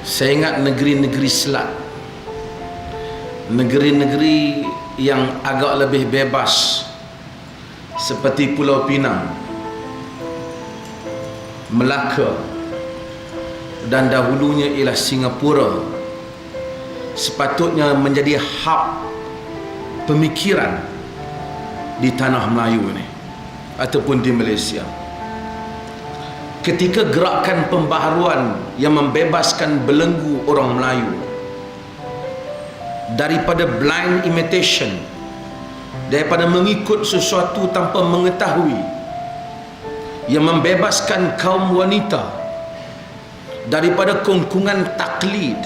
Saya ingat negeri-negeri selat, negeri-negeri yang agak lebih bebas seperti Pulau Pinang, Melaka, dan dahulunya ialah Singapura, sepatutnya menjadi hub pemikiran di tanah Melayu ni ataupun di Malaysia. Ketika gerakan pembaharuan yang membebaskan belenggu orang Melayu daripada blind imitation, daripada mengikut sesuatu tanpa mengetahui, yang membebaskan kaum wanita daripada kungkungan taklid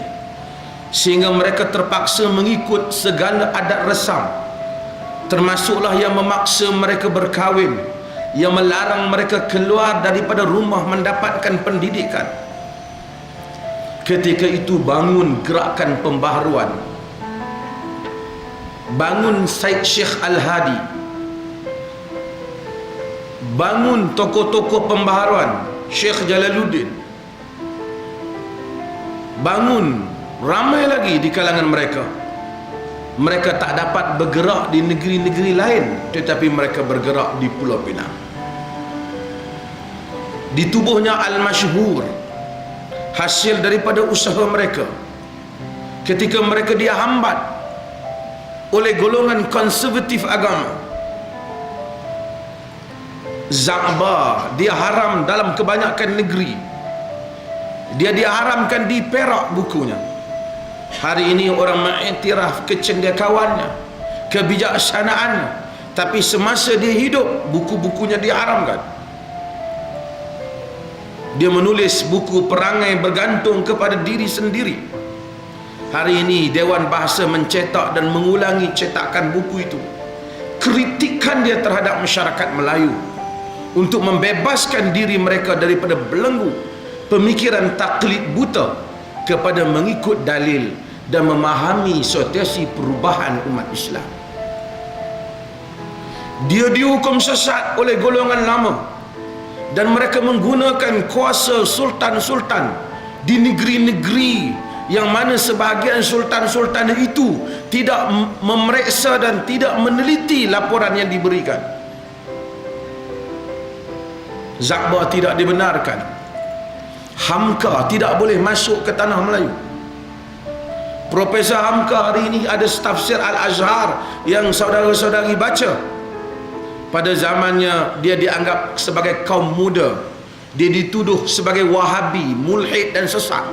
sehingga mereka terpaksa mengikut segala adat resam, termasuklah yang memaksa mereka berkahwin, yang melarang mereka keluar daripada rumah mendapatkan pendidikan. Ketika itu bangun gerakan pembaharuan, bangun Syed Sheikh Al-Hadi, bangun tokoh-tokoh pembaharuan, Syekh Jalaluddin, bangun ramai lagi di kalangan mereka. Mereka tak dapat bergerak di negeri-negeri lain, tetapi mereka bergerak di Pulau Pinang. Di tubuhnya Al-Masyhur, hasil daripada usaha mereka. Ketika mereka dihambat oleh golongan konservatif agama, Za'ba dia haram dalam kebanyakan negeri. Dia diharamkan di Perak bukunya. Hari ini orang mengiktiraf kecendekiawannya, kebijaksanaannya, tapi semasa dia hidup buku-bukunya diharamkan. Dia menulis buku perangai bergantung kepada diri sendiri. Hari ini Dewan Bahasa mencetak dan mengulangi cetakan buku itu. Kritikan dia terhadap masyarakat Melayu untuk membebaskan diri mereka daripada belenggu pemikiran taklid buta kepada mengikut dalil dan memahami situasi perubahan umat Islam. Dia dihukum sesat oleh golongan lama dan mereka menggunakan kuasa sultan-sultan di negeri-negeri yang mana sebahagian sultan-sultan itu tidak memeriksa dan tidak meneliti laporan yang diberikan. Za'ba tidak dibenarkan. Hamka tidak boleh masuk ke tanah Melayu. Profesor Hamka hari ini ada tafsir Al-Azhar yang saudara-saudari baca. Pada zamannya dia dianggap sebagai kaum muda. Dia dituduh sebagai Wahabi, mulhid dan sesat.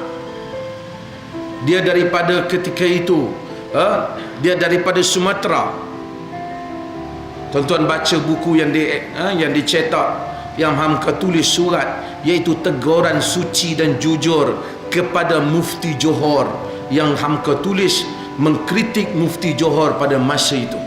Dia daripada ketika itu, dia daripada Sumatera. Tuan-tuan baca buku yang dicetak, yang Hamka tulis surat, iaitu teguran suci dan jujur kepada Mufti Johor, yang Hamka tulis mengkritik Mufti Johor pada masa itu.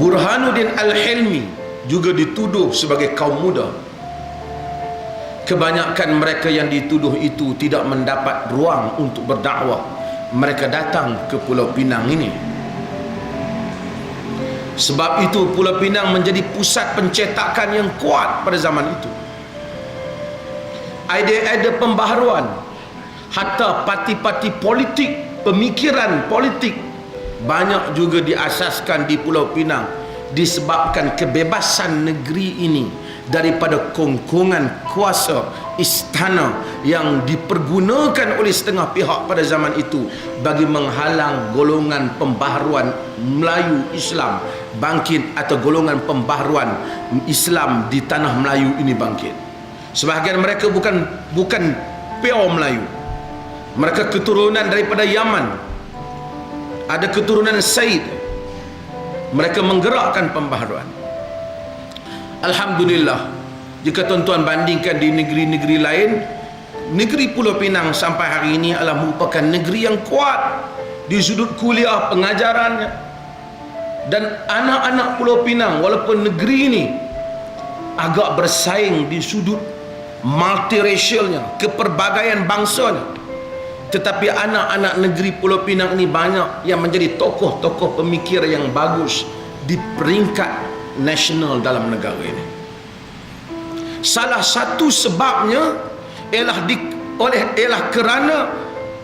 Burhanuddin Al-Hilmi juga dituduh sebagai kaum muda. Kebanyakan mereka yang dituduh itu tidak mendapat ruang untuk berdakwah. Mereka datang ke Pulau Pinang ini. Sebab itu Pulau Pinang menjadi pusat pencetakan yang kuat pada zaman itu. Idea-idea pembaharuan, hatta parti-parti politik, pemikiran politik banyak juga diasaskan di Pulau Pinang disebabkan kebebasan negeri ini daripada kongkongan kuasa istana yang dipergunakan oleh setengah pihak pada zaman itu bagi menghalang golongan pembaharuan Melayu Islam bangkit atau golongan pembaharuan Islam di tanah Melayu ini bangkit. Sebahagian mereka bukan pure Melayu. Mereka keturunan daripada Yaman. Ada keturunan Said. Mereka menggerakkan pembaharuan. Alhamdulillah, jika tuan-tuan bandingkan di negeri-negeri lain, negeri Pulau Pinang sampai hari ini adalah merupakan negeri yang kuat di sudut kuliah pengajarannya. Dan anak-anak Pulau Pinang, walaupun negeri ini agak bersaing di sudut multiracialnya, keperbagaian bangsanya, tetapi anak-anak negeri Pulau Pinang ini banyak yang menjadi tokoh-tokoh pemikir yang bagus di peringkat nasional dalam negara ini. Salah satu sebabnya ialah kerana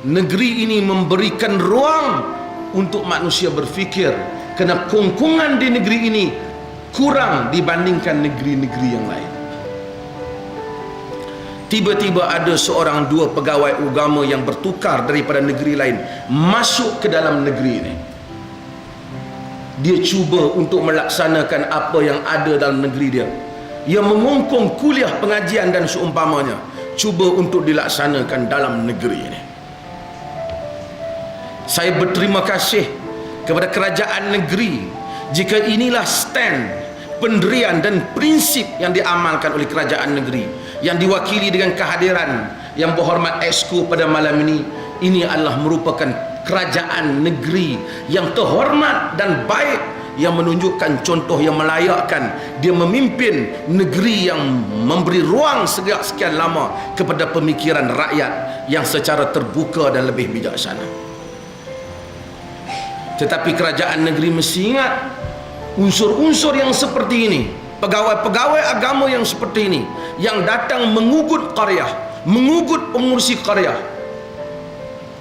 negeri ini memberikan ruang untuk manusia berfikir, kerana kongkongan di negeri ini kurang dibandingkan negeri-negeri yang lain. Tiba-tiba ada seorang dua pegawai agama yang bertukar daripada negeri lain masuk ke dalam negeri ini. Dia cuba untuk melaksanakan apa yang ada dalam negeri dia. Ia mengongkong kuliah pengajian dan seumpamanya, cuba untuk dilaksanakan dalam negeri ini. Saya berterima kasih kepada kerajaan negeri jika inilah stand, pendirian dan prinsip yang diamalkan oleh kerajaan negeri yang diwakili dengan kehadiran Yang Berhormat Exco pada malam ini. Ini adalah merupakan kerajaan negeri yang terhormat dan baik, yang menunjukkan contoh yang melayakkan. Dia memimpin negeri yang memberi ruang sejak sekian lama kepada pemikiran rakyat yang secara terbuka dan lebih bijaksana. Tetapi kerajaan negeri mesti ingat unsur-unsur yang seperti ini, pegawai-pegawai agama yang seperti ini, yang datang mengugut qaryah, mengugut pengurusi qaryah,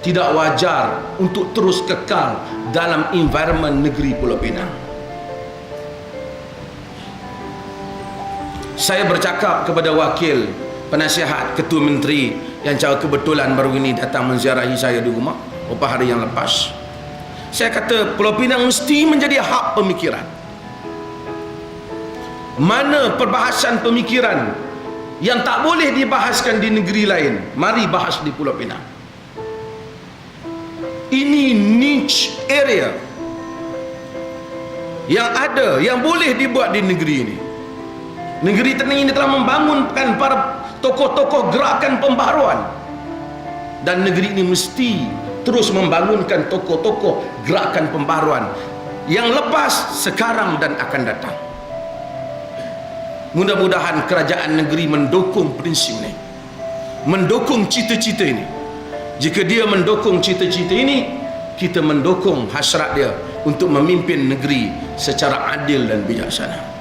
tidak wajar untuk terus kekal dalam environment negeri Pulau Pinang. Saya bercakap kepada wakil penasihat ketua menteri yang cara kebetulan baru ini datang menziarahi saya di rumah beberapa hari yang lepas. Saya kata Pulau Pinang mesti menjadi hak pemikiran. Mana perbahasan pemikiran yang tak boleh dibahaskan di negeri lain, mari bahas di Pulau Pinang. Ini niche area yang ada, yang boleh dibuat di negeri ini. Negeri Tening ini telah membangunkan para tokoh-tokoh gerakan pembaharuan, dan negeri ini mesti terus membangunkan tokoh-tokoh gerakan pembaharuan yang lepas, sekarang dan akan datang. Mudah-mudahan kerajaan negeri mendukung prinsip ini, mendukung cita-cita ini. Jika dia mendukung cita-cita ini, kita mendukung hasrat dia untuk memimpin negeri secara adil dan bijaksana.